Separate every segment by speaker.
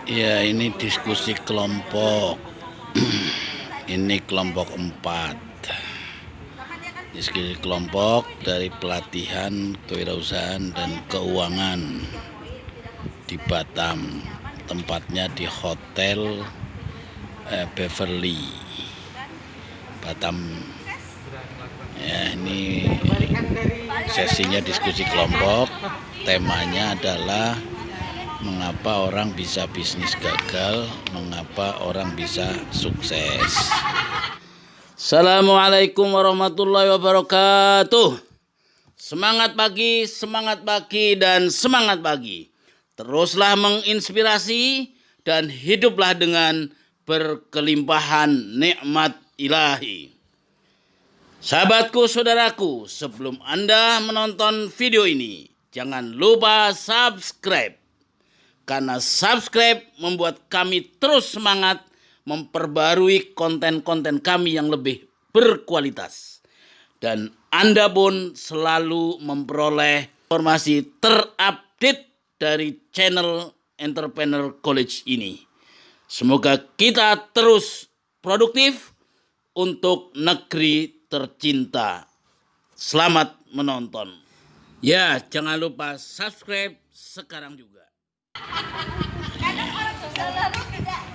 Speaker 1: Ya, ini diskusi kelompok. Ini kelompok 4. Diskusi kelompok dari pelatihan kewirausahaan dan keuangan di Batam. Tempatnya di Hotel Beverly Batam. Ya, ini sesinya diskusi kelompok. Temanya adalah mengapa orang bisa bisnis gagal, mengapa orang bisa sukses. Assalamualaikum warahmatullahi wabarakatuh. Semangat pagi, dan semangat pagi. Teruslah menginspirasi dan hiduplah dengan berkelimpahan nikmat ilahi. Sahabatku, saudaraku, sebelum Anda menonton video ini, jangan lupa subscribe. Karena subscribe membuat kami terus semangat memperbarui konten-konten kami yang lebih berkualitas. Dan Anda pun selalu memperoleh informasi terupdate dari channel Entrepreneur College ini. Semoga kita terus produktif untuk negeri tercinta. Selamat menonton. Ya, jangan lupa subscribe sekarang juga.
Speaker 2: Kadang orang selalu tidak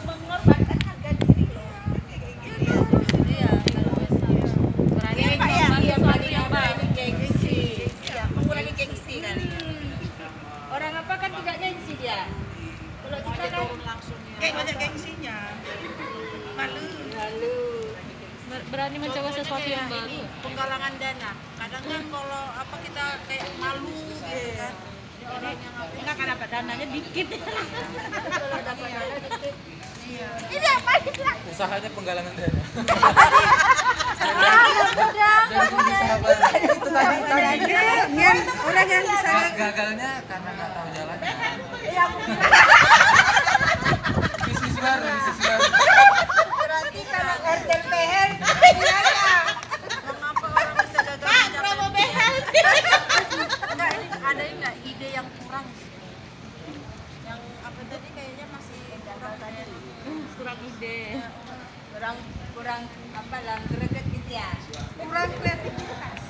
Speaker 2: mengorbankan harga diri loh. Iya, kalau mengurangi gengsi kali. Orang apa kan tidak gengsi dia. Kalau kita kan langsung banyak gengsinya. Malu.
Speaker 3: Berani mencoba sesuatu yang baru.
Speaker 2: Penggalangan dana. Kadang kan kalau apa kita kayak malu gitu kan. Orang yang enggak kan dapat dananya dikit. Kalau dapat dana dikit. Iya. Ini apa ini?
Speaker 4: Usahanya penggalangan dana.
Speaker 2: Itu tadi orang yang bisa
Speaker 4: Gagalnya karena nggak tahu jalan.
Speaker 2: Iya.
Speaker 4: Bisnis baru.
Speaker 2: Berarti karena RTPR gimana? Mengapa orang bisa gagal? Pak, promo behel. Enggak, ini ada enggak ide yang kurang? Yang apa tadi kayaknya masih kurang tadi.
Speaker 3: Kurang ide.
Speaker 2: Kurang apa lah, greget gitu ya. Kurang kreativitas.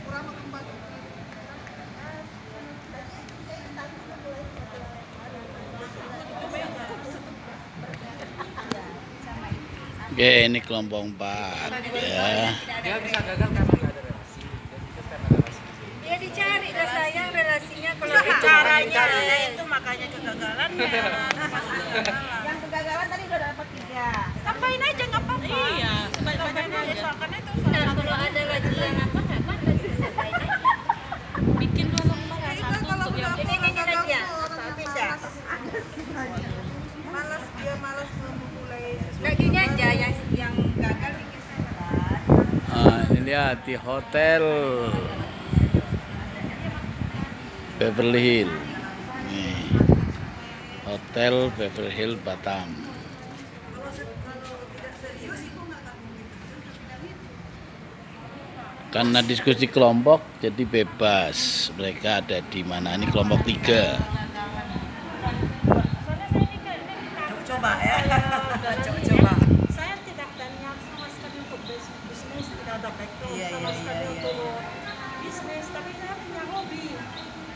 Speaker 2: Kurang mengembangkan.
Speaker 1: Oke, ini kelompok 4 ya.
Speaker 4: Dia bisa gagal karena nggak ada relasi. Jadi karena relasi.
Speaker 2: Dia dicari dah sayang relasinya kalau caranya itu makanya kegagalannya. Yang kegagalan tadi udah dapat 3. Tambahin aja nggak apa-apa.
Speaker 3: Iya,
Speaker 2: Tambahin aja soalnya itu kalau ada lagi yang apa tambahin aja.
Speaker 3: bikin 2 lembar satu untuk yang
Speaker 2: Ini lagi ya. Bisa. Malas memulai. Nah gini aja yang gagal bikin saya.
Speaker 1: Ini lihat di Hotel Beverly Hill. Nih, Hotel Beverly Hill Batam. Karena diskusi kelompok jadi bebas. Mereka ada di mana? Ini kelompok 3.
Speaker 2: Coba ya. Coba.
Speaker 5: Saya tidak ada niat sama sekali untuk bisnis, tidak ada background
Speaker 2: Iya,
Speaker 5: sama
Speaker 2: iya,
Speaker 5: sekali
Speaker 2: iya,
Speaker 5: untuk bisnis, tapi saya punya hobi.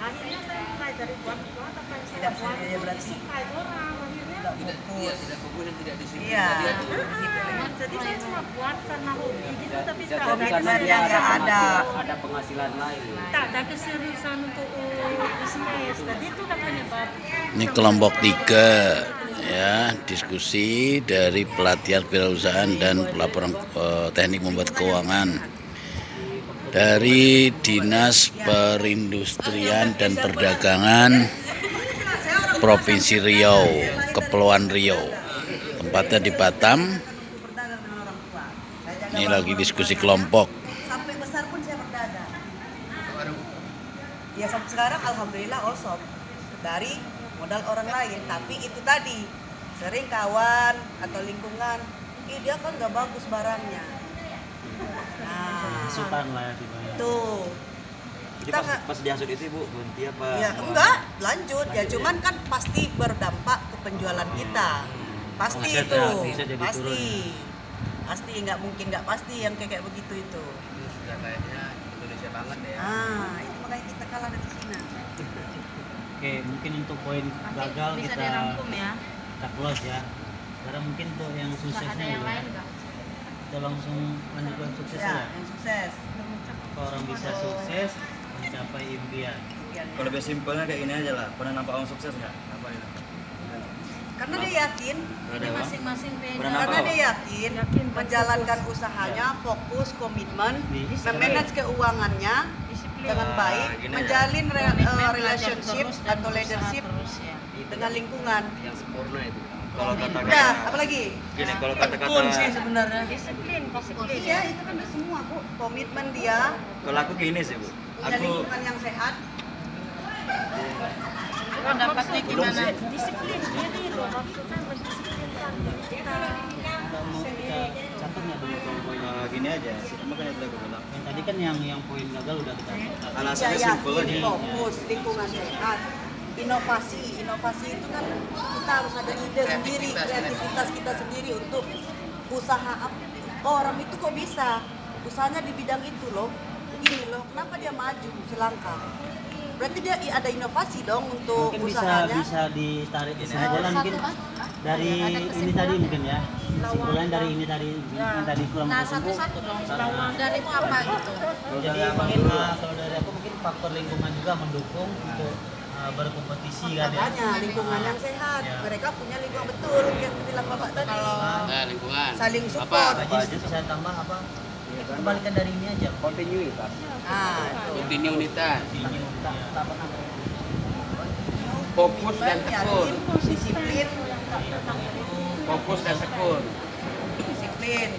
Speaker 5: Akhirnya saya mulai dari buat-buat apa yang saya
Speaker 2: Tidak
Speaker 5: buat
Speaker 2: sengaja
Speaker 5: itu
Speaker 2: berarti.
Speaker 5: disukai orang. Akhirnya,
Speaker 4: Tidak fokus dan tidak disiplin.
Speaker 2: Iya.
Speaker 5: jadi saya cuma buat karena hobi gitu, tapi tak
Speaker 2: Hobi
Speaker 5: ada
Speaker 2: sebenarnya nggak ada.
Speaker 4: Ada penghasilan lain.
Speaker 5: tak ada keseriusan untuk bisnis. Jadi itu kan penyebab.
Speaker 1: Ini kelompok 3 ya, diskusi dari pelatihan kewirausahaan dan pelaporan teknik membuat keuangan dari Dinas Perindustrian dan Perdagangan Provinsi Riau, Kepulauan Riau. Tempatnya di Batam. Ini lagi diskusi kelompok.
Speaker 2: Sampai besar pun saya berdagang. Ya sampai sekarang alhamdulillah osob dari modal orang lain, tapi itu tadi sering kawan atau lingkungan, dia kan nggak bagus barangnya. Nah,
Speaker 4: Supan lah ya.
Speaker 2: tuh
Speaker 6: Jadi pas dihasut itu Ibu berhenti apa?
Speaker 5: Ya enggak, lanjut ya, cuman kan pasti berdampak ke penjualan kita. Pasti itu,
Speaker 6: bisa jadi
Speaker 5: pasti. Pasti nggak mungkin nggak pasti yang kayak begitu itu.
Speaker 4: Senjatanya Indonesia banget ya.
Speaker 5: Itu makanya kita kalah dari Cina.
Speaker 7: Oke, mungkin untuk poin gagal
Speaker 3: Bisa
Speaker 7: kita
Speaker 3: dirangkum ya.
Speaker 7: kita close ya. Sekarang mungkin untuk yang
Speaker 3: Ada
Speaker 7: suksesnya
Speaker 3: yang
Speaker 7: dulu ya.
Speaker 3: lain nggak?
Speaker 7: Kita langsung lanjutkan suksesnya
Speaker 5: Ya,
Speaker 7: ya.
Speaker 5: yang sukses.
Speaker 7: Kalau orang bisa sukses mencapai impian.
Speaker 6: Kalau lebih simpelnya kayak gini aja lah. Pernah nampak orang sukses nggak? Apa itu?
Speaker 5: Karena dia yakin,
Speaker 6: Ada apa?
Speaker 3: Masing-masing beda.
Speaker 6: Pernah
Speaker 5: karena
Speaker 6: nampak?
Speaker 5: dia yakin menjalankan usahanya, fokus, komitmen,
Speaker 7: Di-
Speaker 5: memanage keuangannya dengan baik,
Speaker 6: gini ya.
Speaker 5: menjalin
Speaker 3: Komitmen, belajar
Speaker 5: relationship
Speaker 3: terus dan
Speaker 5: atau
Speaker 3: berusaha
Speaker 5: leadership
Speaker 3: terus ya.
Speaker 5: dengan lingkungan.
Speaker 4: Yang sempurna itu.
Speaker 6: Kalau kata-kata
Speaker 5: Udah, apalagi?
Speaker 6: gini, kalau kata-kata
Speaker 5: sebenarnya.
Speaker 3: Disiplin, fokus.
Speaker 5: Iya, itu kan semua Bu. Komitmen dia,
Speaker 6: kalau aku gini sih Bu.
Speaker 5: punya
Speaker 6: Aku
Speaker 5: lingkungan yang sehat.
Speaker 3: Pendapatnya gimana?
Speaker 5: Disiplin diri loh, maksudnya mendisiplinkan diri kita.
Speaker 7: Nggak mau kita catat nggak dulu kalau poin.
Speaker 6: gini aja. Makanya tadi aku bilang.
Speaker 7: Yang tadi kan yang poin gagal udah kita catat.
Speaker 6: Alasannya
Speaker 5: Ya,
Speaker 6: simpel
Speaker 5: yakin,
Speaker 6: aja.
Speaker 5: fokus, lingkungan sehat. Inovasi itu kan kita harus ada ide sendiri, kreativitas kita sendiri untuk usaha apa. Oh, orang itu kok bisa usahanya di bidang itu loh, begini loh, kenapa dia maju selangkah? Berarti dia ada inovasi dong untuk
Speaker 7: Mungkin
Speaker 5: usahanya.
Speaker 7: bisa ditarik kesimpulan mungkin dari ini tadi mungkin ya. Kesimpulan dari ini tadi yang tadi kurang
Speaker 3: Nah,
Speaker 7: tersebut.
Speaker 3: satu-satu dong. Dan itu apa gitu?
Speaker 7: Jadi mungkin kalau dari aku mungkin faktor lingkungan juga mendukung untuk berkompetisi kan ya.
Speaker 5: Makanya lingkungan yang sehat,
Speaker 7: Ya.
Speaker 5: mereka punya lingkungan betul yang bilang bapak tadi.
Speaker 4: Nah, lingkungan.
Speaker 5: Saling
Speaker 4: Apa?
Speaker 5: support.
Speaker 7: Apa aja bisa tambah apa? Kembalikan dari ini aja.
Speaker 4: Kontinuitas.
Speaker 5: Nah, itu.
Speaker 4: Kontinuitas.
Speaker 7: Continue.
Speaker 5: Tak pernah
Speaker 4: Fokus dan tekun.
Speaker 5: yakin, disiplin,
Speaker 4: Fokus dan tekun.
Speaker 5: disiplin.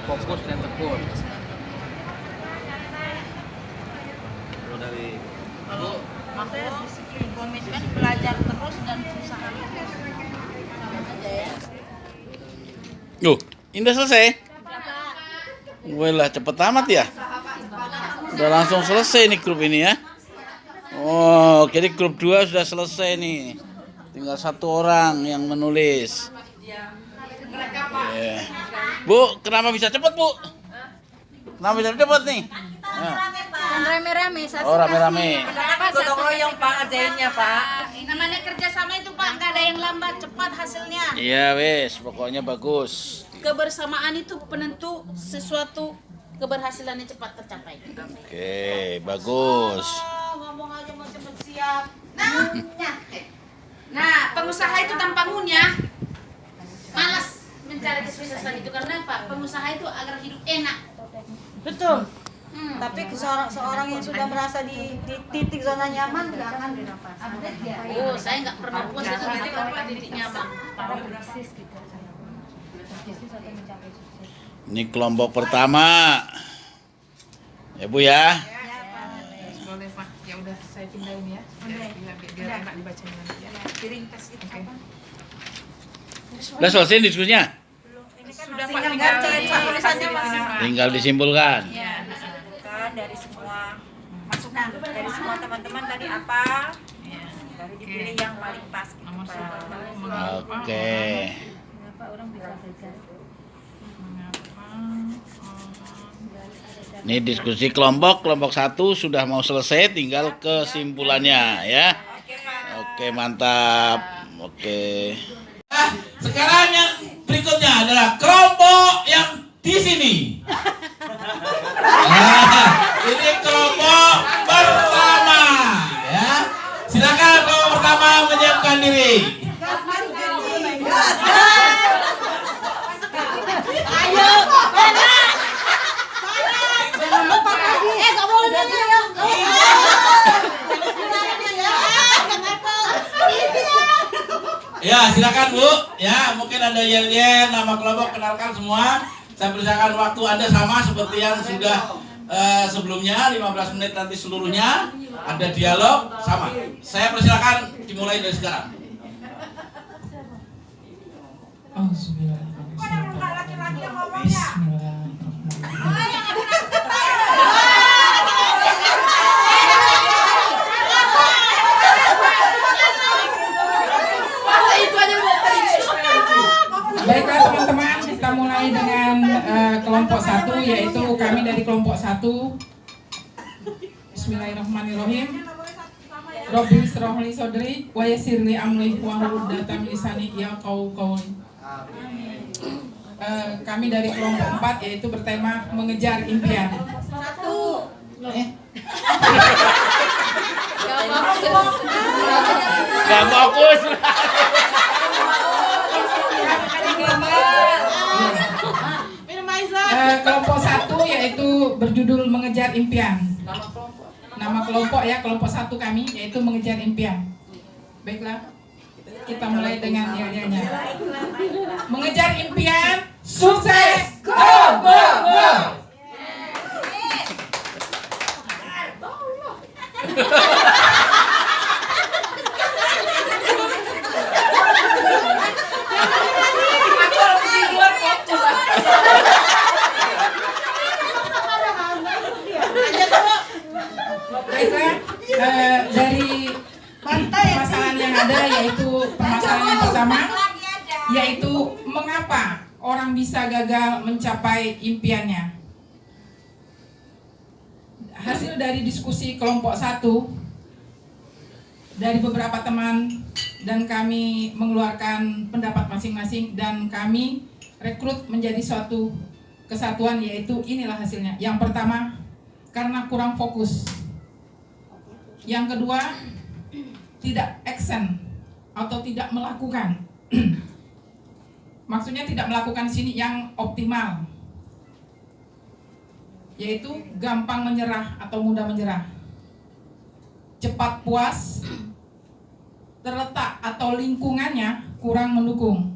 Speaker 4: Fokus dan tekun.
Speaker 6: Kalau dari
Speaker 4: Bu,
Speaker 3: Maksudnya disiplin, komitmen, belajar terus dan usaha terus. Sama aja ya.
Speaker 1: Ini udah selesai? Wah lah cepet amat ya. Udah langsung selesai nih grup ini ya. Oh, jadi grup 2 sudah selesai nih. Tinggal 1 orang yang menulis. Yeah. Bu, kenapa bisa cepet Bu? Kenapa bisa cepet nih? Nah.
Speaker 3: Kan rame-rame,
Speaker 1: Oh, rame-rame.
Speaker 2: Gotong royong Pak ngerjainnya Pak.
Speaker 3: Namanya kerjasama itu Pak, nggak ada yang lambat, cepat hasilnya.
Speaker 1: Iya wes, pokoknya bagus.
Speaker 3: Kebersamaan itu penentu sesuatu keberhasilannya cepat tercapai.
Speaker 1: Oke, bagus.
Speaker 3: Ngomong aja mau cepet siap. Nah, pengusaha itu tanpa ngunyah malas mencari kesuksesan itu karena apa? Pengusaha itu agar hidup enak.
Speaker 2: Betul. Tapi seorang yang sudah merasa di titik zona nyaman nggak akan update ya.
Speaker 3: Oh, saya nggak pernah puas itu nanti kalau titik nyaman.
Speaker 1: Ini kelompok pertama. Ya Bu ya.
Speaker 8: Boleh Pak, ya udah saya pindahin ya. Biar enak dibaca nanti ya.
Speaker 2: Piring tes itu apa?
Speaker 1: Udah selesai diskusinya?
Speaker 8: Sudah Pak,
Speaker 2: Tinggal
Speaker 8: tinggal
Speaker 2: bacain Pak tulisannya Pak.
Speaker 1: Tinggal disimpulkan.
Speaker 2: Kan dari semua masukan dari semua teman-teman tadi apa? Baru dipilih yang paling pas gitu
Speaker 8: Nomor
Speaker 2: Pak.
Speaker 8: satu.
Speaker 1: Oke. Ini diskusi kelompok 1 sudah mau selesai, tinggal kesimpulannya ya. Oke, mantap. Oke. Sekarang yang berikutnya adalah kelompok yang di sini. Nah, ini kelompok pertama ya. Silakan kelompok pertama menyiapkan diri. Ya, silakan Bu. Ya, mungkin ada yel-yel nama kelompok, kenalkan semua. Saya berikan waktu Anda sama seperti yang sudah sebelumnya, 15 menit nanti seluruhnya ada dialog sama. Saya persilakan dimulai dari sekarang.
Speaker 8: Bismillahirrahmanirrahim. kelompok 1 yaitu kami dari kelompok 1. Bismillahirrahmanirrahim. Robbi srohli sodri wa yassirli amri wahlul 'uqdatam min lisani yafqahu qawli. Kami dari kelompok 4 yaitu bertema mengejar impian.
Speaker 1: Gak fokus.
Speaker 8: Kelompok 1 yaitu berjudul mengejar impian. Nama kelompok ya, kelompok 1 kami yaitu mengejar impian. Baiklah, kita mulai dengan yel-yelnya. Mengejar impian, sukses! Go, go, go! Baiklah, dari permasalahan yang ada yaitu permasalahan yang pertama, yaitu mengapa orang bisa gagal mencapai impiannya. Hasil dari diskusi kelompok 1 dari beberapa teman dan kami mengeluarkan pendapat masing-masing dan kami rekrut menjadi suatu kesatuan, yaitu inilah hasilnya. Yang pertama, karena kurang fokus. Yang kedua, tidak action atau tidak melakukan. Maksudnya tidak melakukan sini yang optimal, yaitu gampang menyerah atau mudah menyerah, cepat puas, terletak atau lingkungannya kurang mendukung,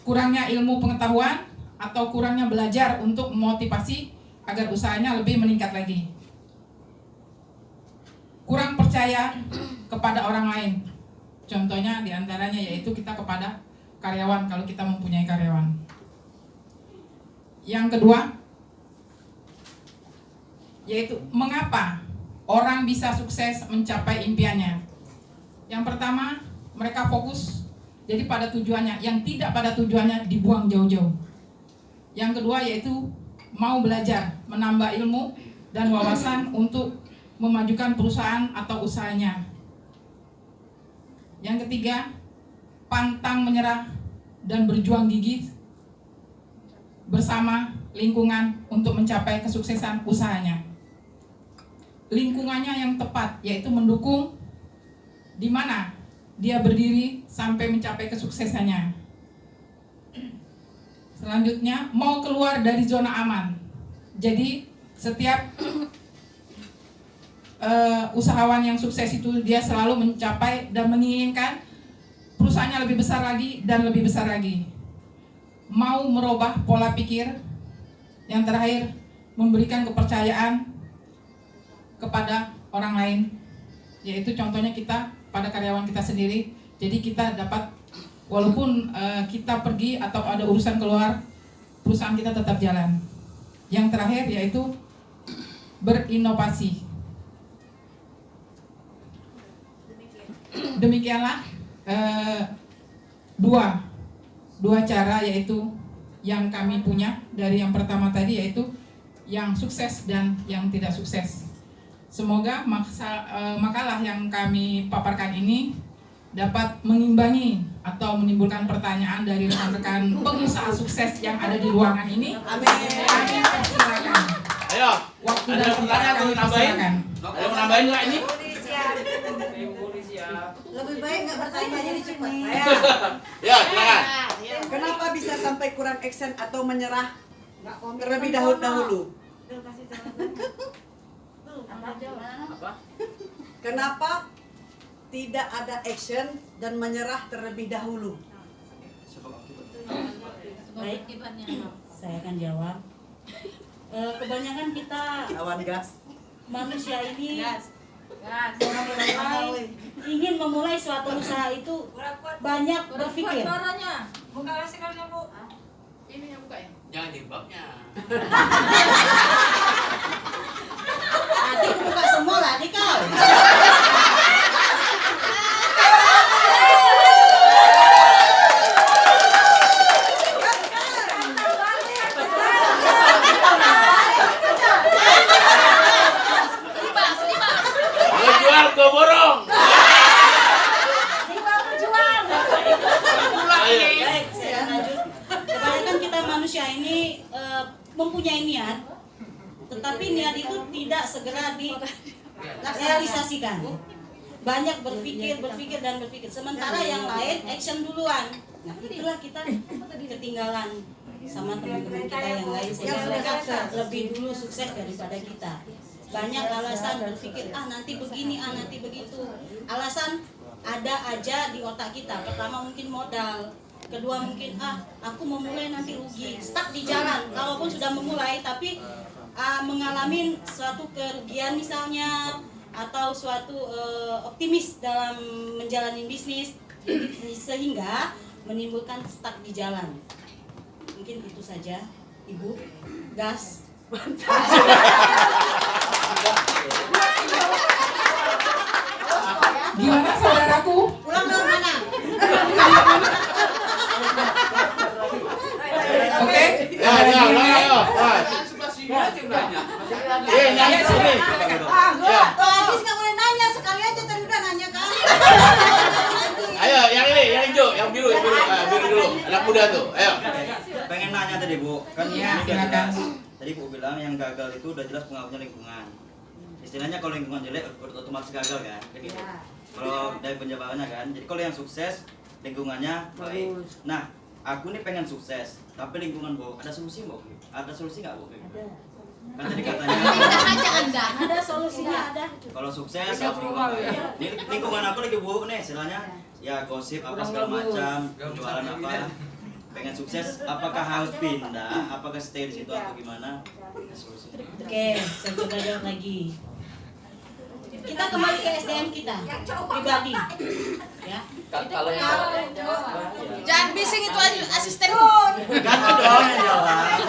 Speaker 8: kurangnya ilmu pengetahuan atau kurangnya belajar untuk memotivasi agar usahanya lebih meningkat lagi, kurang percaya kepada orang lain. Contohnya diantaranya yaitu kita kepada karyawan kalau kita mempunyai karyawan. Yang kedua, yaitu mengapa orang bisa sukses mencapai impiannya. Yang pertama, mereka fokus jadi pada tujuannya, yang tidak pada tujuannya dibuang jauh-jauh. Yang kedua yaitu mau belajar, menambah ilmu dan wawasan untuk memajukan perusahaan atau usahanya. Yang ketiga, pantang menyerah dan berjuang gigih bersama lingkungan untuk mencapai kesuksesan usahanya. Lingkungannya yang tepat yaitu mendukung di mana dia berdiri sampai mencapai kesuksesannya. Selanjutnya, mau keluar dari zona aman. Jadi setiap usahawan yang sukses itu dia selalu mencapai dan menginginkan perusahaannya lebih besar lagi dan lebih besar lagi. Mau merubah pola pikir. Yang terakhir, memberikan kepercayaan kepada orang lain, yaitu contohnya kita pada karyawan kita sendiri. Jadi kita dapat, walaupun kita pergi atau ada urusan keluar, perusahaan kita tetap jalan. Yang terakhir yaitu berinovasi. Demikianlah dua cara yaitu yang kami punya. Dari yang pertama tadi yaitu yang sukses dan yang tidak sukses. Semoga makalah yang kami paparkan ini dapat mengimbangi atau menimbulkan pertanyaan dari rekan-rekan pengusaha sukses yang ada di ruangan ini. Amin. Kami persilakan.
Speaker 1: Ayo,
Speaker 8: Waktu
Speaker 1: ada
Speaker 8: dan
Speaker 1: pertanyaan
Speaker 8: kami
Speaker 1: mau nambahin?
Speaker 8: persilakan.
Speaker 1: Ada mau nambahin nggak ini?
Speaker 5: Lebih baik nggak bertanya di cepat.
Speaker 1: Ya, silakan.
Speaker 5: Kenapa bisa sampai kurang action atau menyerah terlebih dahulu? Kenapa tidak ada action dan menyerah terlebih dahulu?
Speaker 7: Baik, saya akan jawab. Kebanyakan kita
Speaker 5: Lawan gas.
Speaker 7: manusia ini ingin memulai suatu usaha itu banyak berpikir.
Speaker 8: Ini yang buka ya?
Speaker 1: Jangan jilbabnya.
Speaker 7: Adik buka semua lah, adik kau.
Speaker 9: mempunyai niat, tetapi niat itu tidak segera direalisasikan. Banyak berpikir dan berpikir. Sementara yang lain action duluan. Nah, itulah kita ketinggalan sama teman-teman kita yang lain sehingga mereka lebih dulu sukses daripada kita. Banyak alasan berpikir, nanti begini, nanti begitu. Alasan ada aja di otak kita. Pertama mungkin modal, kedua mungkin aku memulai nanti rugi, stuck di jalan. Kalaupun sudah memulai tapi mengalami suatu kerugian misalnya, atau suatu optimis dalam menjalani bisnis, sehingga menimbulkan stuck di jalan. Mungkin itu saja, Ibu. Gas.
Speaker 8: Gimana saudaraku?
Speaker 2: Pulang dari mana?
Speaker 8: Oke?
Speaker 2: Habis nggak boleh nanya, sekali aja tadi udah nanya kan.
Speaker 1: Ayo, yang ini, yang hijau, yang biru, biru dulu. Anak muda tuh, ayo.
Speaker 6: Pengen nanya tadi Bu, kan
Speaker 8: Iya,
Speaker 6: ini udah
Speaker 8: silakan.
Speaker 6: jelas. Tadi Bu bilang yang gagal itu udah jelas pengaruhnya lingkungan. Istilahnya kalau lingkungan jelek otomatis gagal kan? Begitu. Kalau dari penjabarannya kan. Jadi kalau yang sukses lingkungannya baik. Nah, aku nih pengen sukses, tapi lingkungan Bu, ada solusi Bu? Ada solusi nggak Bu? Kan tadi katanya
Speaker 3: aja Anda.
Speaker 9: Ada solusinya, ada.
Speaker 6: kalau sukses harus lingkungan baik. Ini lingkungan aku lagi buruk nih, istilahnya ya gosip apa segala macam, jualan apa. Pengen sukses, apakah harus pindah? Apakah stay di situ atau gimana? Solusi.
Speaker 9: Oke, saya coba jawab lagi. Kita kembali ke SDM kita pribadi, ya.
Speaker 4: Kalau yang
Speaker 3: Jangan bising itu asisten.
Speaker 6: Ganti dong yang jawab.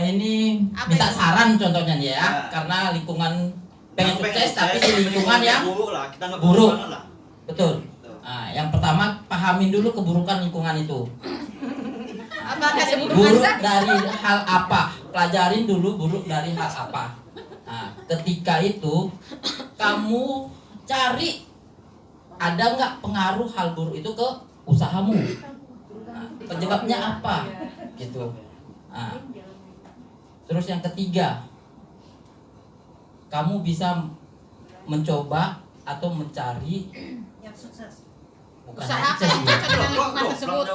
Speaker 10: Ini minta saran contohnya nih ya, karena lingkungan pengen sukses tapi di lingkungan yang
Speaker 6: buruk lah, kita nggak
Speaker 10: buruk.
Speaker 6: banget lah.
Speaker 10: Betul. Nah, yang pertama pahamin dulu keburukan lingkungan itu.
Speaker 3: Apakah
Speaker 10: Buruk dari hal apa? Pelajarin dulu buruk dari hal apa. Nah, ketika itu kamu cari ada nggak pengaruh hal buruk itu ke usahamu. Nah, penyebabnya apa? Gitu. Nah, terus yang ketiga, kamu bisa mencoba atau mencari
Speaker 2: Yang sukses.
Speaker 10: bukan
Speaker 3: usaha
Speaker 10: yang sukses,
Speaker 3: apa cocok dengan lingkungan tersebut?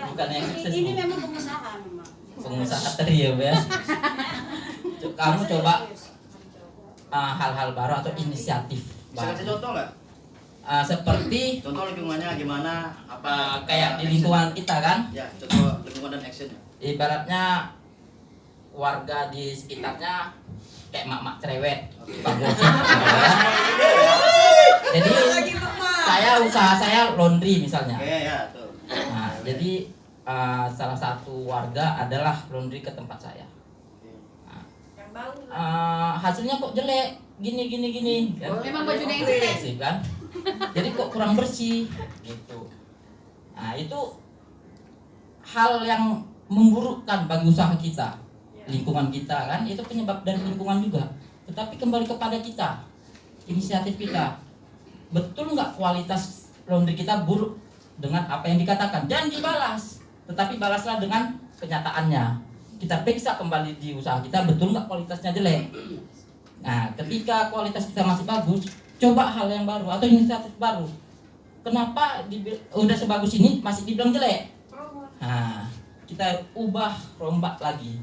Speaker 10: bukan yang sukses.
Speaker 9: Ini memang pengusaha memang.
Speaker 10: Pengusaha teri ya, Bu, ya. Kamu coba hal-hal baru atau inisiatif
Speaker 6: Bisa kasih
Speaker 10: baru.
Speaker 6: contoh nggak?
Speaker 10: Seperti
Speaker 6: Contoh lingkungannya gimana? Apa
Speaker 10: kayak di lingkungan kita kan,
Speaker 6: Ya, contoh lingkungan dan actionnya.
Speaker 10: ibaratnya warga di sekitarnya kayak mak-mak cerewet, bagus. Jadi usaha saya laundry misalnya.
Speaker 6: Oke ya, tuh.
Speaker 10: Nah, jadi salah satu warga adalah laundry ke tempat saya. Hasilnya kok jelek, gini kan?
Speaker 3: Memang bajunya yang jelek.
Speaker 10: Bersih kan? Jadi kok kurang bersih gitu. Nah, itu hal yang memburukkan bagi usaha kita, lingkungan kita kan, itu penyebab dari lingkungan juga. Tetapi kembali kepada kita, inisiatif kita. Betul nggak kualitas laundry kita buruk dengan apa yang dikatakan? Dan dibalas, tetapi balaslah dengan kenyataannya. Kita periksa kembali di usaha kita, betul nggak kualitasnya jelek. Nah, ketika kualitas kita masih bagus, coba hal yang baru atau inisiatif baru. Kenapa udah sebagus ini masih dibilang jelek? Nah, kita ubah, rombak lagi.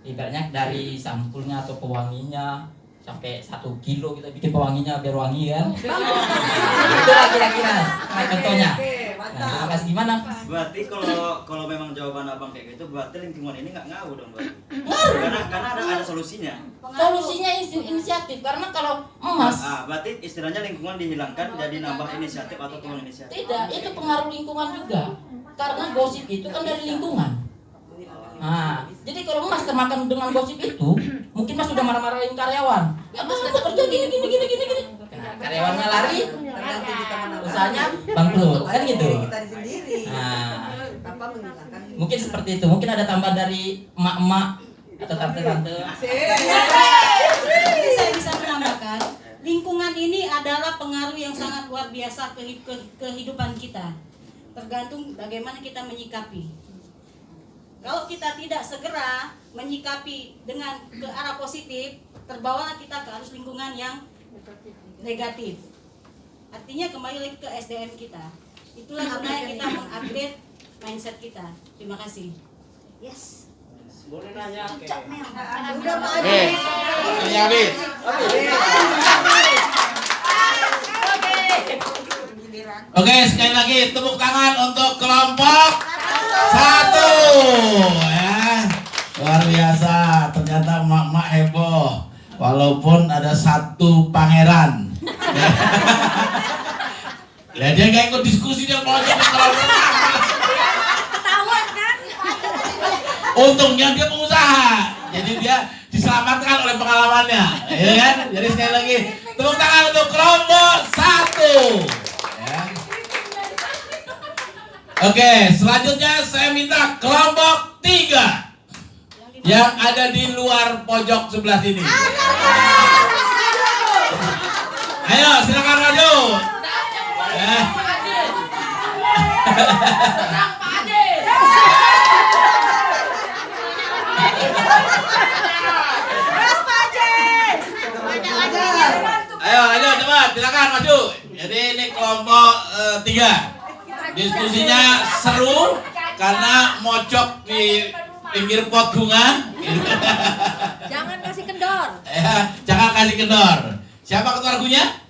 Speaker 10: Ibaratnya dari sampulnya atau pewanginya sampai 1 kilo kita bikin pewanginya biar wangi kan. Itulah kira-kira contohnya. Nah, terima kasih. Gimana?
Speaker 6: Berarti kalau memang jawaban abang kayak gitu, berarti lingkungan ini nggak ngaruh dong berarti. Karena ada solusinya.
Speaker 10: Solusinya inisiatif, karena kalau emas
Speaker 6: Berarti istilahnya lingkungan dihilangkan jadi nambah inisiatif atau turun inisiatif.
Speaker 10: tidak, itu pengaruh lingkungan juga. Karena gosip itu kan dari lingkungan. Nah, jadi kalau Mas termakan dengan gosip itu, mungkin Mas sudah marah-marahin karyawan. Ya Mas udah kerja gini. Nah, karyawannya lari, usahanya bangkrut, kan gitu.
Speaker 5: Kita sendiri.
Speaker 10: Nah,
Speaker 5: Tanpa menghilangkan.
Speaker 10: mungkin seperti itu. Mungkin ada tambahan dari emak-emak atau tante-tante.
Speaker 9: Jadi saya bisa menambahkan, lingkungan ini adalah pengaruh yang sangat luar biasa ke kehidupan kita. tergantung bagaimana kita menyikapi. Kalau kita tidak segera menyikapi dengan ke arah positif, terbawalah kita ke arus lingkungan yang negatif. Artinya kembali lagi ke SDM kita. Itulah gunanya kita mengupgrade mindset kita. Terima kasih. Yes.
Speaker 4: Boleh nanya?
Speaker 2: Udah Pak Ade.
Speaker 1: Waktunya habis. Oke, sekali lagi tepuk tangan untuk kelompok 1. Ya. Luar biasa, ternyata emak-emak heboh. Walaupun ada 1 pangeran. Ya, dia nggak ikut diskusi, dia mau jadi kelompok.
Speaker 2: Ketahuan kan?
Speaker 1: Untungnya dia pengusaha, jadi dia diselamatkan oleh pengalamannya, ya kan? Jadi sekali lagi tepuk tangan untuk kelompok 1. Ya. Oke, selanjutnya saya minta kelompok 3 yang ada di luar pojok sebelah sini. Ayo, silakan maju. Ya. Ayo, coba silakan maju. Jadi ini kelompok 3. Diskusinya seru karena mocok di pinggir pot bunga.
Speaker 2: Jangan kasih kendor.
Speaker 1: Ya, jangan kasih kendor. Siapa ketua argunya?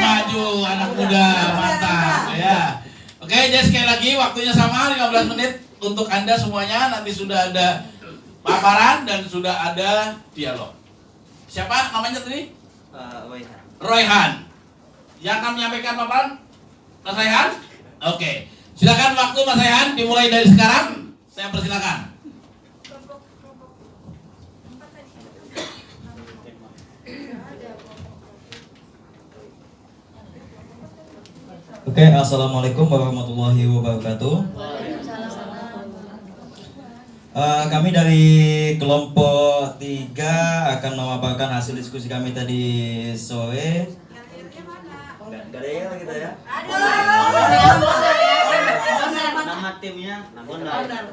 Speaker 1: Maju anak muda, mantap ya. Oke, jadi sekali lagi waktunya sama 15 menit untuk Anda semuanya. Nanti sudah ada paparan dan sudah ada dialog. Siapa namanya tadi? Royhan. Yang akan menyampaikan paparan Mas Rayhan? Oke. Silakan waktu Mas Rayhan dimulai dari sekarang. Saya persilakan.
Speaker 6: Oke, assalamualaikum warahmatullahi wabarakatuh. Kami dari kelompok 3 akan memaparkan hasil diskusi kami tadi sore. Gak ada ya kita ya? Nama timnya Owner.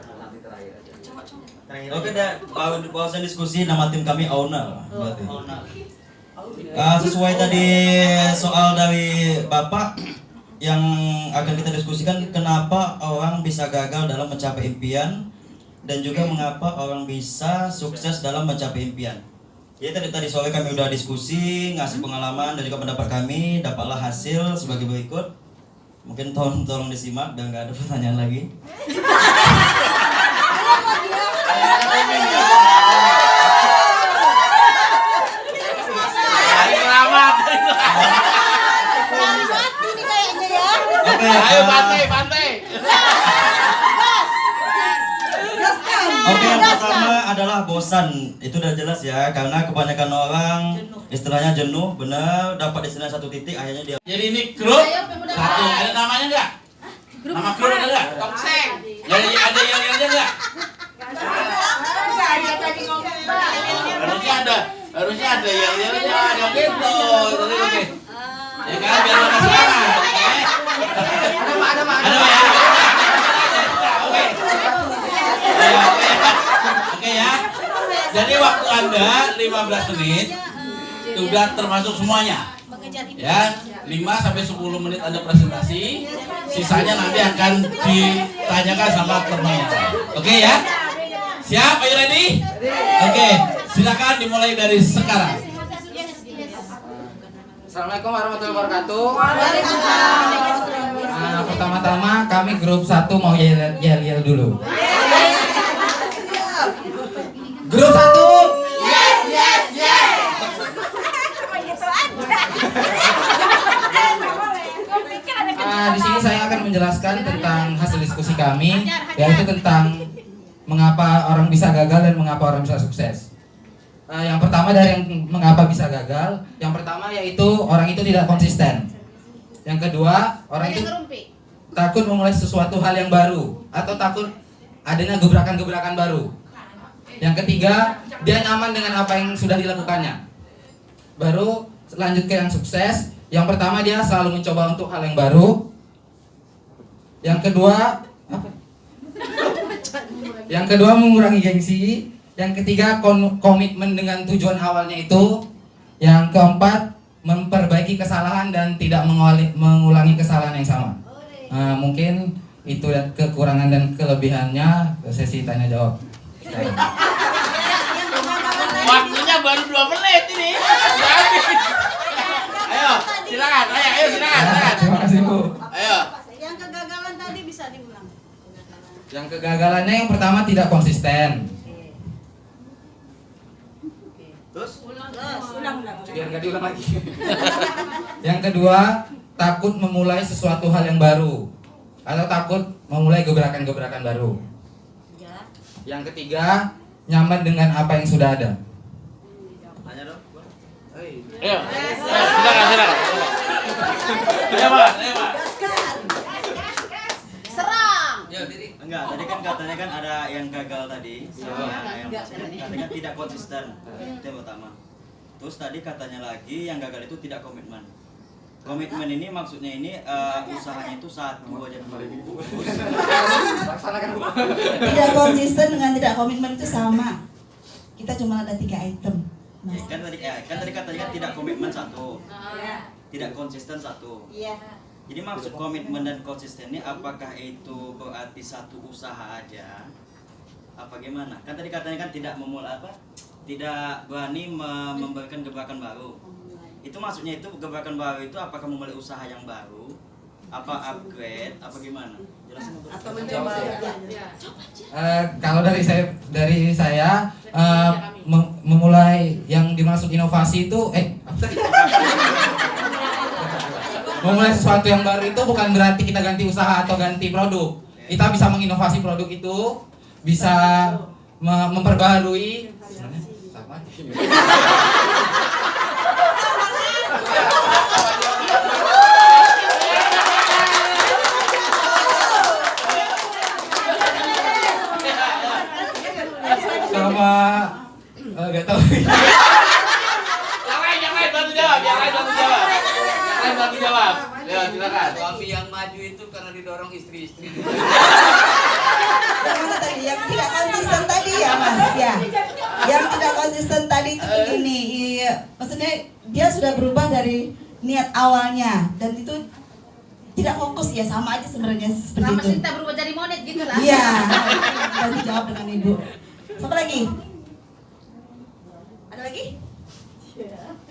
Speaker 6: Oke, bahasan diskusi nama tim kami Owner. Sesuai tadi soal dari Bapak yang akan kita diskusikan, kenapa orang bisa gagal dalam mencapai impian dan juga mengapa orang bisa sukses dalam mencapai impian. Jadi tadi sore kami udah diskusi, ngasih pengalaman dan juga pendapat kami, dapatlah hasil sebagai berikut. Mungkin tolong disimak dan nggak ada pertanyaan lagi. Oke,
Speaker 1: ayo pantai.
Speaker 6: Oke, yang pertama adalah bosan. Itu udah jelas ya, karena kebanyakan orang istilahnya jenuh, bener, dapat istilah satu titik akhirnya dia.
Speaker 1: Jadi ini grup 1. Ada namanya enggak? Nama grup ada enggak?
Speaker 2: Tongseng.
Speaker 1: Jadi ada yang-yangnya enggak? Harusnya ada yang-yangnya, ada gitu. Oke. Ya kan biar lebih semangat. Ada ya. Oke ya. Jadi waktu Anda 15 menit sudah termasuk semuanya. Ya, 5 sampai 10 menit Anda presentasi. Sisanya nanti akan ditanyakan sama temannya. Oke ya? Siap? Are you ready? Oke, silakan dimulai dari sekarang.
Speaker 4: Assalamualaikum warahmatullahi wabarakatuh. Pertama-tama kami grup 1 mau yel dulu. Grup 1. Di sini saya akan menjelaskan tentang hasil diskusi kami, yaitu tentang mengapa orang bisa gagal dan mengapa orang bisa sukses. Yang pertama dari yang mengapa bisa gagal, yang pertama yaitu orang itu tidak konsisten. Yang kedua, orang itu takut memulai sesuatu hal yang baru atau takut adanya gebrakan-gebrakan baru. Yang ketiga, dia nyaman dengan apa yang sudah dilakukannya. Baru lanjut ke yang sukses. Yang pertama, dia selalu mencoba untuk hal yang baru. Yang kedua apa? Yang kedua mengurangi gengsi. Yang ketiga komitmen dengan tujuan awalnya itu. Yang keempat memperbaiki kesalahan dan tidak mengulangi kesalahan yang sama. Mungkin itu kekurangan dan kelebihannya sesi tanya jawab.
Speaker 1: Waktunya baru 2 menit ini. Ayo, silakan. Ayo, silakan.
Speaker 4: Terima kasih Bu.
Speaker 1: Ayo.
Speaker 9: Yang kegagalan tadi bisa diulang.
Speaker 4: Yang kegagalannya yang pertama tidak konsisten.
Speaker 6: Terus
Speaker 9: Ulang.
Speaker 4: Biar nggak diulang lagi. Yang kedua, takut memulai sesuatu hal yang baru atau takut memulai gebrakan-gebrakan baru. Yang ketiga, nyaman dengan apa yang sudah ada.
Speaker 6: tanya dong.
Speaker 1: Ayo. Silakan. Ayo, Pak.
Speaker 3: Serang.
Speaker 6: Enggak, tadi kan katanya kan ada yang gagal tadi. Yang katanya tidak konsisten. Itu yang pertama. Terus tadi katanya lagi yang gagal itu tidak komitmen. Komitmen ini maksudnya ini usahanya itu satu aja dulu.
Speaker 9: Tidak konsisten dengan tidak komitmen itu sama. Kita cuma ada 3 item.
Speaker 6: Kan tadi katanya tidak komitmen satu. Tidak konsisten satu.
Speaker 9: Iya.
Speaker 6: Jadi maksud komitmen dan konsisten ini apakah itu berarti satu usaha aja? Apa gimana? Kan tadi katanya kan tidak memulai tidak berani memberikan gebrakan baru. Itu maksudnya itu gebrakan baru itu apakah memulai usaha yang baru? Apa upgrade? Apa gimana? Jelasin untuk
Speaker 5: Atau mencoba
Speaker 4: Kalau dari saya memulai yang dimaksud inovasi itu memulai sesuatu yang baru itu bukan berarti kita ganti usaha atau ganti produk. Kita bisa menginovasi produk itu, bisa memperbaharui. Sama gak tahu.
Speaker 1: Jangan bantu jawab. Ya, silakan.
Speaker 11: Suami yang maju itu karena didorong istri-istri.
Speaker 9: Yang mana tadi? Yang tidak konsisten tadi ya Mas ya. Yang tidak konsisten tadi itu begini. Iya, maksudnya dia sudah berubah dari niat awalnya dan itu tidak fokus ya, sama aja sebenarnya seperti
Speaker 3: Sama
Speaker 9: itu.
Speaker 3: Sinta berubah jadi monet gitu lah.
Speaker 9: Iya. Tadi jawab dengan Ibu. Siapa lagi? Ada lagi?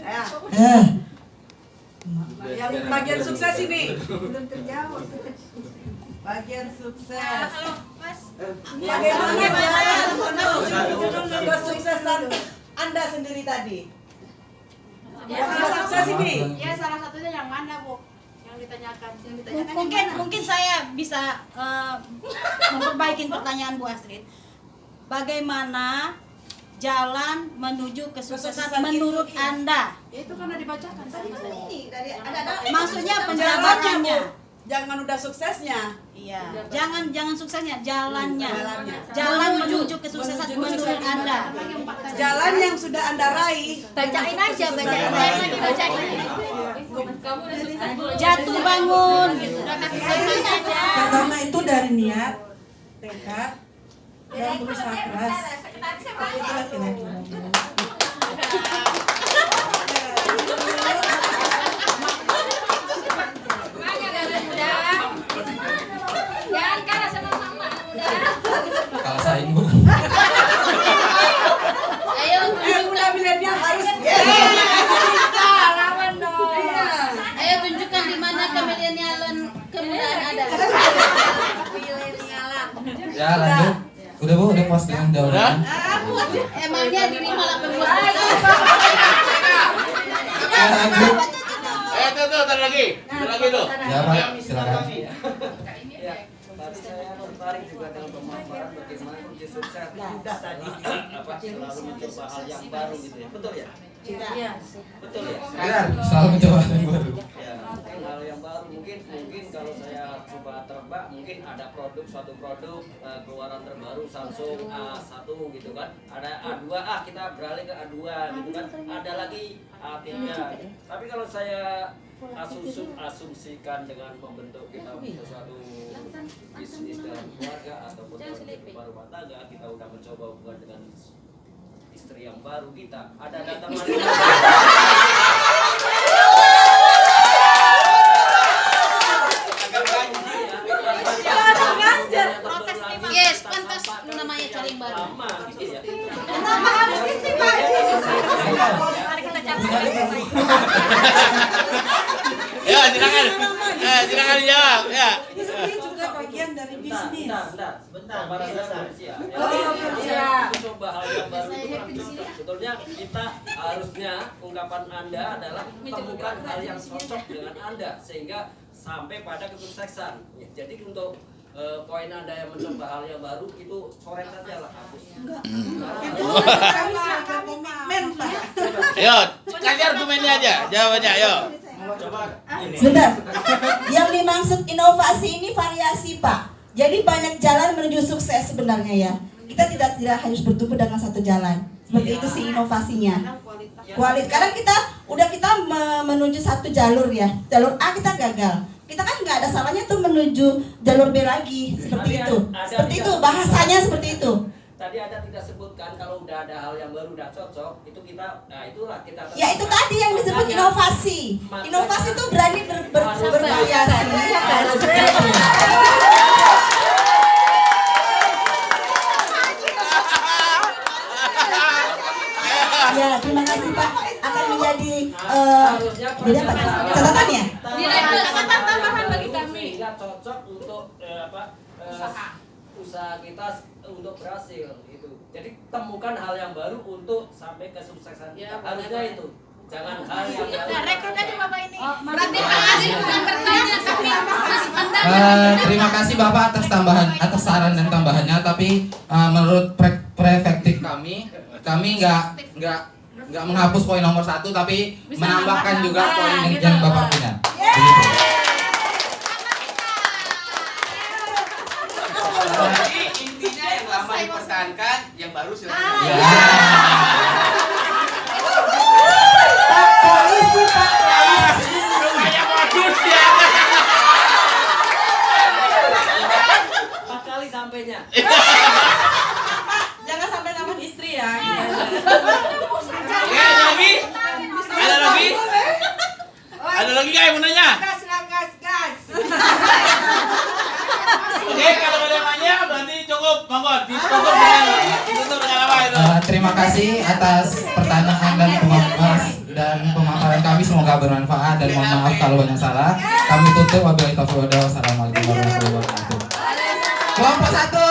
Speaker 5: Ya.
Speaker 9: Eh.
Speaker 5: Yang bagian sukses ini belum terjawab. Bagian sukses. Bagaimana kesuksesan Anda sendiri tadi? Yang sukses ini.
Speaker 2: Ya salah satunya yang mana Bu? Yang ditanyakan.
Speaker 9: Mungkin saya bisa memperbaiki pertanyaan Bu Astrid. Bagaimana jalan menuju kesuksesan menurut Anda?
Speaker 2: Itu karena dibacakan tadi.
Speaker 9: Maksudnya
Speaker 5: Jalannya,
Speaker 9: penjabarannya.
Speaker 5: Bu. Jangan udah suksesnya.
Speaker 9: Iya. Jangan suksesnya, jalannya.
Speaker 5: Jalannya.
Speaker 9: Jalan menuju kesuksesan menurut Anda.
Speaker 5: Jalan yang sudah Anda raih.
Speaker 2: Bacain aja, bacain.
Speaker 9: Jatuh bangun gitu.
Speaker 5: Karena itu dari niat, tekad, dan berusaha keras. Itulah kira-kira.
Speaker 2: Jangan kalah sama mama.
Speaker 4: Kalah saing Bu.
Speaker 3: Ayo,
Speaker 5: Muda milenial harus
Speaker 2: Bisa, lawan dong.
Speaker 3: ayo tunjukkan di mana kemilenialan kemudahan ada.
Speaker 4: Ya lanjut. Udah Bu, udah puas dengan jawabannya.
Speaker 3: Emangnya diri malah pembuat.
Speaker 4: Ya lanjut.
Speaker 1: Tuh, lagi tuh.
Speaker 4: Ya Pak, silakan.
Speaker 11: Tadi saya tertarik juga dengan pemaparan bagaimana kunci sukses selalu mencoba hal yang baru gitu ya. Betul ya?
Speaker 9: Iya.
Speaker 11: Betul ya?
Speaker 4: Benar, selalu mencoba hal yang baru.
Speaker 11: Ya, mungkin hal yang baru mungkin kalau saya coba terbak mungkin ada suatu produk keluaran terbaru Samsung A1 gitu kan. Ada A2, kita beralih ke A2 gitu kan. Ada lagi A3. Tapi kalau saya asumsikan dengan membentuk kita sesuatu bisnis dalam keluarga ataupun dalam kehidupan rumah tangga, kita udah mencoba hubungan dengan istri yang baru kita, ada teman
Speaker 3: Yes, pantas lu namanya cari yang baru.
Speaker 2: Mari kita cari.
Speaker 1: Ya, silakan. Silakan jawab. Ya.
Speaker 5: Ini juga bagian dari bisnis.
Speaker 11: Sebentar. Ya. Coba hal yang baru itu kan cocok. Sebetulnya kita harusnya ungkapan Anda adalah temukan hal yang cocok dengan Anda sehingga sampai pada kesuksesan. Ya, jadi untuk poin Anda yang mencoba hal yang baru itu coret saja lah, hapus.
Speaker 5: Kami ada komitmen, Pak.
Speaker 1: Ayo, kasih argumennya aja. Jawabannya, ayo.
Speaker 9: Sebentar. Yang dimaksud inovasi ini variasi, Pak. Jadi banyak jalan menuju sukses sebenarnya ya. Kita tidak harus bertumbuh dengan satu jalan. Seperti itu sih inovasinya. Kadang kita menuju satu jalur ya. Jalur A kita gagal. Kita kan nggak ada salahnya tuh menuju jalur B lagi. Seperti itu. Seperti itu bahasanya seperti itu.
Speaker 11: Tadi Anda tidak sebutkan kalau udah ada hal yang baru udah cocok, itu kita, nah itulah kita.
Speaker 9: Ya itu tadi yang disebut inovasi. Inovasi itu berani bervariasi. Ya, terima kasih Pak. Akan menjadi jadi apa? Catatannya?
Speaker 3: Nilai plus tambahan bagi kami.
Speaker 11: Sehingga cocok untuk usaha kita untuk berhasil itu. Jadi temukan hal yang baru untuk sampai kesuksesan kita. Harusnya itu. Jangan hal yang baru.
Speaker 3: Nah, rekrut aja Bapak ini. Berarti Pak Adil bukan bertanya tapi masih pandang.
Speaker 4: Terima kasih Bapak atas saran dan tambahannya, tapi menurut perspektif kami nggak menghapus poin nomor 1, tapi menambahkan juga poin yang Bapak punya.
Speaker 1: Jadi intinya yang lama dipertahankan, yang baru silakan.
Speaker 4: Ya.
Speaker 9: Pak Polisi, Pak Polisi.
Speaker 1: Kayak modus ya.
Speaker 11: 4 kali sampainya.
Speaker 5: Jangan sampai nama istri ya.
Speaker 1: Oke, ada lagi? Ada lagi? Ada lagi nggak yang mau nanya?
Speaker 5: Gas.
Speaker 1: Oke, kalau ada yang nanya berarti cukup. Monggo, ditutup dengan apa itu?
Speaker 4: Terima kasih atas pertanyaan dan pemaparan kami, semoga bermanfaat dan mohon maaf kalau banyak salah. Kami tutup, wabillahi taufiq wal hidayah. Wassalamualaikum warahmatullahi wabarakatuh. Kelompok 1.